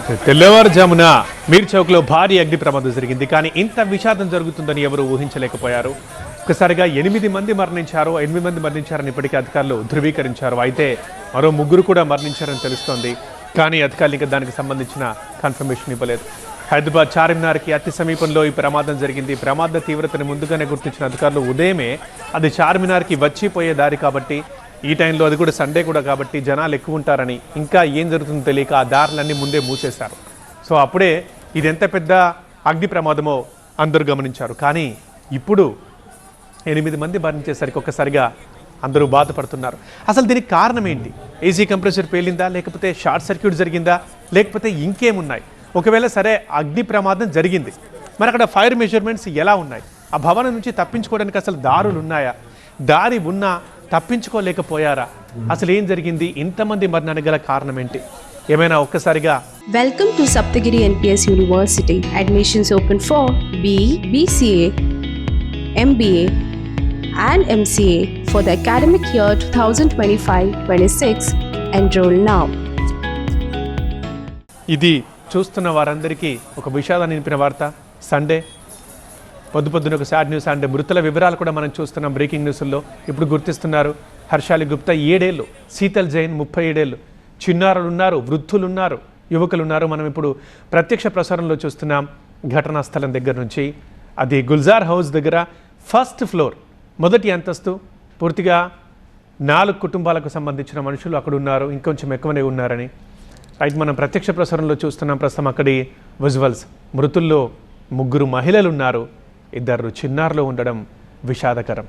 తెల్లవారుజామున మీర్ చౌక్లో భారీ అగ్ని ప్రమాదం జరిగింది. కానీ ఇంత విషాదం జరుగుతుందని ఎవరు ఊహించలేకపోయారు. ఒక్కసారిగా 8 మంది మరణించారు, 8 మంది మరణించారని ఇప్పటికీ అధికారులు ధృవీకరించారు. అయితే మరో 3 కూడా మరణించారని తెలుస్తోంది. కానీ అధికారులు ఇంకా దానికి సంబంధించిన కన్ఫర్మేషన్ ఇవ్వలేదు. హైదరాబాద్ చార్మినార్కి అతి సమీపంలో ఈ ప్రమాదం జరిగింది. ప్రమాద తీవ్రతను ముందుగానే గుర్తించిన అధికారులు ఉదయమే అది చార్మినార్కి వచ్చిపోయే దారి కాబట్టి, ఈ టైంలో అది కూడా సండే కూడా కాబట్టి జనాలు ఎక్కువ ఉంటారని, ఇంకా ఏం జరుగుతుందో తెలియక ఆ దారులన్నీ ముందే మూసేశారు. సో అప్పుడే ఇది ఎంత పెద్ద అగ్ని ప్రమాదమో అందరూ గమనించారు. కానీ ఇప్పుడు 8 మంది మరణించేసరికి ఒక్కసారిగా అందరూ బాధపడుతున్నారు. అసలు దీనికి కారణం ఏంటి? ఏసీ కంప్రెసర్ పేలిందా, లేకపోతే షార్ట్ సర్క్యూట్ జరిగిందా, లేకపోతే ఇంకేమున్నాయి? ఒకవేళ సరే అగ్ని ప్రమాదం జరిగింది, మరి అక్కడ ఫైర్ మెజర్మెంట్స్ ఎలా ఉన్నాయి? ఆ భవనం నుంచి తప్పించుకోవడానికి అసలు దారులు ఉన్నాయా? దారి ఉన్నా తప్పించుకోలేకపోయారా? అసలు ఏం జరిగింది? ఇంతమంది మరణానికి గల కారణం ఏంటి? ఏమైనా ఒక్కసారిగా Welcome to Saptagiri NPS University. Admissions open for BE, BCA, MBA and MCA for the academic year 2025-26. Enroll now. ఇది చూస్తున్న వారందరికీ ఒక విషాదాన్ని నింపిన వార్త. సండే పొద్దున ఒక సాడ్ న్యూస్. అండ్ మృతుల వివరాలు కూడా మనం చూస్తున్నాం బ్రేకింగ్ న్యూస్లో. ఇప్పుడు గుర్తిస్తున్నారు. హర్షాలి గుప్తా 7 ఏళ్ళు, శీతల్ జైన్ 37 ఏళ్ళు, చిన్నారులు ఉన్నారు, వృద్ధులు ఉన్నారు, యువకులు ఉన్నారు. మనం ఇప్పుడు ప్రత్యక్ష ప్రసారంలో చూస్తున్నాం ఘటనా స్థలం దగ్గర నుంచి. అది గుల్జార్ హౌస్ దగ్గర ఫస్ట్ ఫ్లోర్, మొదటి అంతస్తు. పూర్తిగా 4 కుటుంబాలకు సంబంధించిన మనుషులు అక్కడ ఉన్నారు, ఇంకొంచెం ఎక్కువనే ఉన్నారని రైట్ మనం ప్రత్యక్ష ప్రసారంలో చూస్తున్నాం ప్రస్తుతం అక్కడి విజువల్స్. మృతుల్లో 3 మహిళలు ఉన్నారు, 2 చిన్నారులు ఉండడం విషాదకరం.